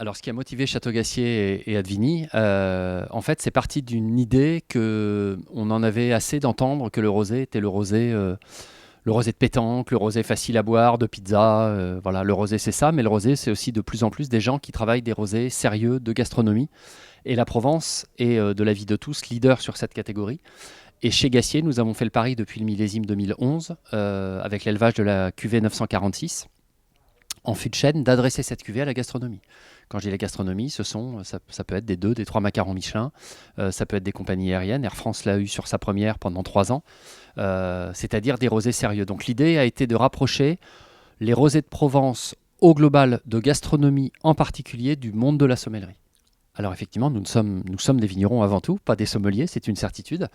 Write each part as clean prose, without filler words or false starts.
Alors, ce qui a motivé Château-Gassier et Advini, en fait, c'est parti d'une idée que on en avait assez d'entendre que le rosé était le rosé de pétanque, le rosé facile à boire, de pizza. Voilà, le rosé, c'est ça, mais le rosé, c'est aussi de plus en plus des gens qui travaillent des rosés sérieux de gastronomie. Et la Provence est, de l'avis de tous, leader sur cette catégorie. Et chez Gassier, nous avons fait le pari depuis le millésime 2011, avec l'élevage de la cuvée 946, en fût de chêne, d'adresser cette cuvée à la gastronomie. Quand je dis la gastronomie, ça peut être des 2, des 3 macarons Michelin, ça peut être des compagnies aériennes. Air France l'a eu sur sa première pendant 3 ans, c'est-à-dire des rosés sérieux. Donc l'idée a été de rapprocher les rosés de Provence au global de gastronomie, en particulier du monde de la sommellerie. Alors effectivement, nous sommes des vignerons avant tout, pas des sommeliers, c'est une certitude.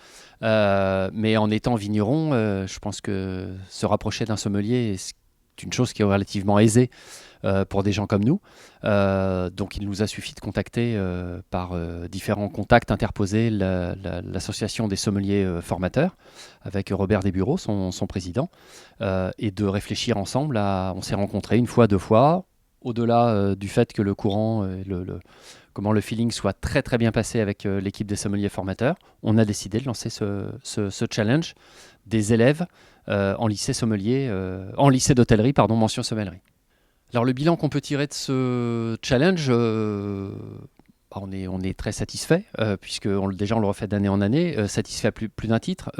Mais en étant vigneron, je pense que se rapprocher d'un sommelier est une chose qui est relativement aisée pour des gens comme nous. Donc il nous a suffi de contacter par différents contacts interposés l'association des sommeliers formateurs avec Robert Desbureaux, son président, et de réfléchir ensemble on s'est rencontrés une fois, deux fois, au-delà du fait que le courant, comment le feeling soit très très bien passé avec l'équipe des sommeliers formateurs, on a décidé de lancer ce challenge des élèves en lycée sommelier, en lycée d'hôtellerie, pardon, mention sommellerie. Alors le bilan qu'on peut tirer de ce challenge, on est très satisfait, puisque déjà on le refait d'année en année, satisfait à plus d'un titre,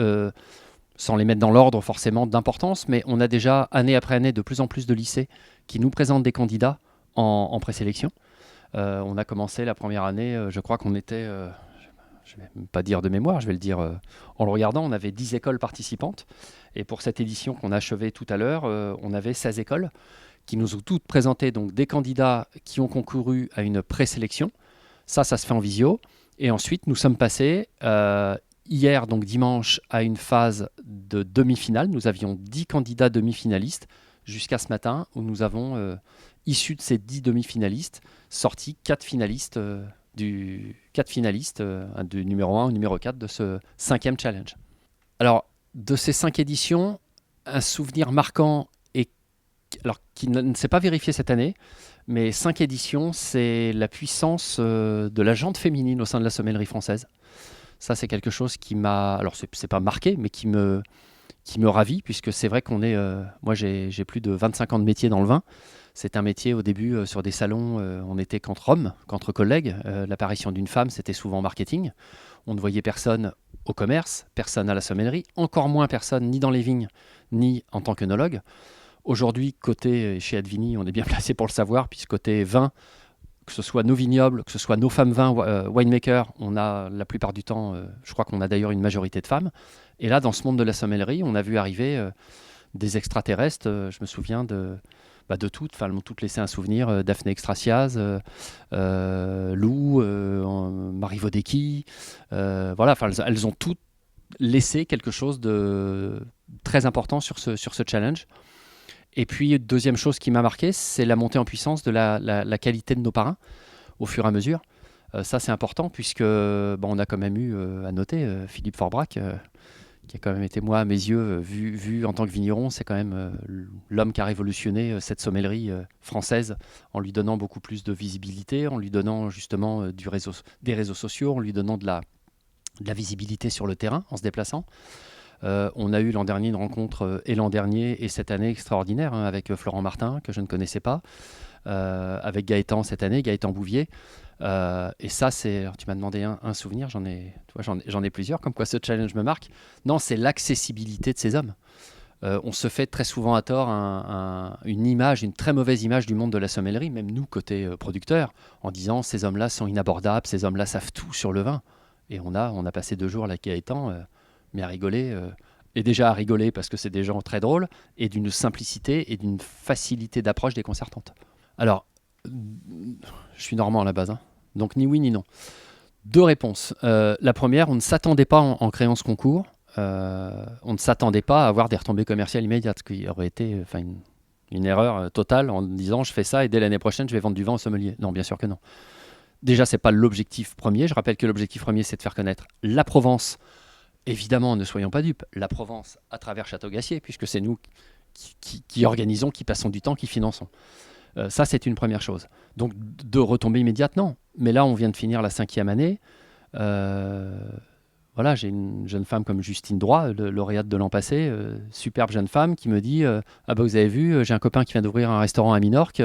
sans les mettre dans l'ordre forcément d'importance, mais on a déjà année après année de plus en plus de lycées qui nous présentent des candidats en présélection. On a commencé la première année, je crois qu'on était, je ne vais même pas dire de mémoire, je vais le dire en le regardant, on avait 10 écoles participantes. Et pour cette édition qu'on a achevée tout à l'heure, on avait 16 écoles qui nous ont toutes présenté donc, des candidats qui ont concouru à une présélection. Ça se fait en visio. Et ensuite, nous sommes passés hier, donc dimanche, à une phase de demi-finale. Nous avions 10 candidats demi-finalistes jusqu'à ce matin où nous avons, issus de ces 10 demi-finalistes, sorti 4 finalistes du numéro 1 au numéro 4 de ce 5e challenge. Alors, de ces 5 éditions, un souvenir marquant alors, qui ne s'est pas vérifié cette année, mais 5 éditions, c'est la puissance de la jante féminine au sein de la sommellerie française. Ça, c'est quelque chose qui m'a... Alors, c'est pas marqué, mais qui me ravit, puisque c'est vrai qu'on est... moi, j'ai plus de 25 ans de métier dans le vin. C'est un métier, au début, sur des salons, on était qu'entre hommes, qu'entre collègues. L'apparition d'une femme, c'était souvent en marketing. On ne voyait personne au commerce, personne à la sommellerie, encore moins personne ni dans les vignes, ni en tant qu'œnologue. Aujourd'hui, chez Advini, on est bien placé pour le savoir, puisque côté vin, que ce soit nos vignobles, que ce soit nos femmes vins, winemakers, on a la plupart du temps, je crois qu'on a d'ailleurs une majorité de femmes. Et là, dans ce monde de la sommellerie, on a vu arriver des extraterrestres. Je me souviens de toutes, enfin, elles m'ont toutes laissé un souvenir. Daphné Extraciaz, Lou, Marie Vodecki, voilà, elles ont toutes laissé quelque chose de très important sur ce challenge. Et puis, deuxième chose qui m'a marqué, c'est la montée en puissance de la qualité de nos parrains au fur et à mesure. Ça, c'est important puisque on a quand même eu à noter Philippe Forbrac, qui a quand même été, moi, à mes yeux, vu en tant que vigneron, c'est quand même l'homme qui a révolutionné cette sommellerie française en lui donnant beaucoup plus de visibilité, en lui donnant justement des réseaux sociaux, en lui donnant de la visibilité sur le terrain en se déplaçant. On a eu l'an dernier une rencontre, et l'an dernier et cette année extraordinaire, avec Florent Martin, que je ne connaissais pas, avec Gaëtan cette année, Gaëtan Bouvier. Et ça, tu m'as demandé un souvenir, j'en ai plusieurs, comme quoi ce challenge me marque. Non, c'est l'accessibilité de ces hommes. On se fait très souvent à tort une très mauvaise image du monde de la sommellerie, même nous, côté producteur, en disant ces hommes-là sont inabordables, ces hommes-là savent tout sur le vin. Et on a passé 2 jours avec Gaëtan, mais à rigoler, et déjà à rigoler parce que c'est des gens très drôles, et d'une simplicité et d'une facilité d'approche déconcertante. Alors, je suis normand à la base, hein, donc ni oui ni non. 2 réponses. La première, on ne s'attendait pas en créant ce concours, on ne s'attendait pas à avoir des retombées commerciales immédiates, ce qui aurait été une erreur totale en disant je fais ça et dès l'année prochaine je vais vendre du vin au sommelier. Non, bien sûr que non. Déjà, c'est pas l'objectif premier. Je rappelle que l'objectif premier, c'est de faire connaître la Provence. Évidemment, ne soyons pas dupes, la Provence à travers Château-Gassier, puisque c'est nous qui organisons, qui passons du temps, qui finançons. Ça, c'est une première chose. Donc, de retomber immédiate, non. Mais là, on vient de finir la 5e année. Euh, voilà, j'ai une jeune femme comme Justine Droit, lauréate de l'an passé, superbe jeune femme, qui me dit ah bah vous avez vu, j'ai un copain qui vient d'ouvrir un restaurant à Minorque,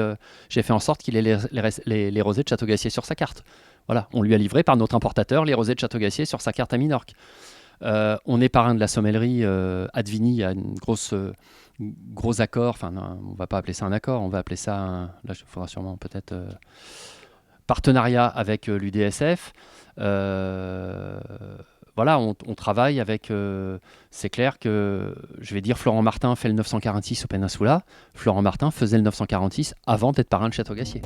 j'ai fait en sorte qu'il ait les rosés de Château-Gassier sur sa carte. Voilà, on lui a livré par notre importateur les rosés de Château-Gassier sur sa carte à Minorque. On est parrain de la sommellerie Advini, il y a une gros accord, enfin non, on va pas appeler ça un accord, on va appeler ça là il faudra sûrement peut-être partenariat avec l'UDSF. Voilà, on travaille avec. C'est clair que, je vais dire, Florent Martin fait le 946 au Peninsula. Florent Martin faisait le 946 avant d'être parrain de Château-Gassier.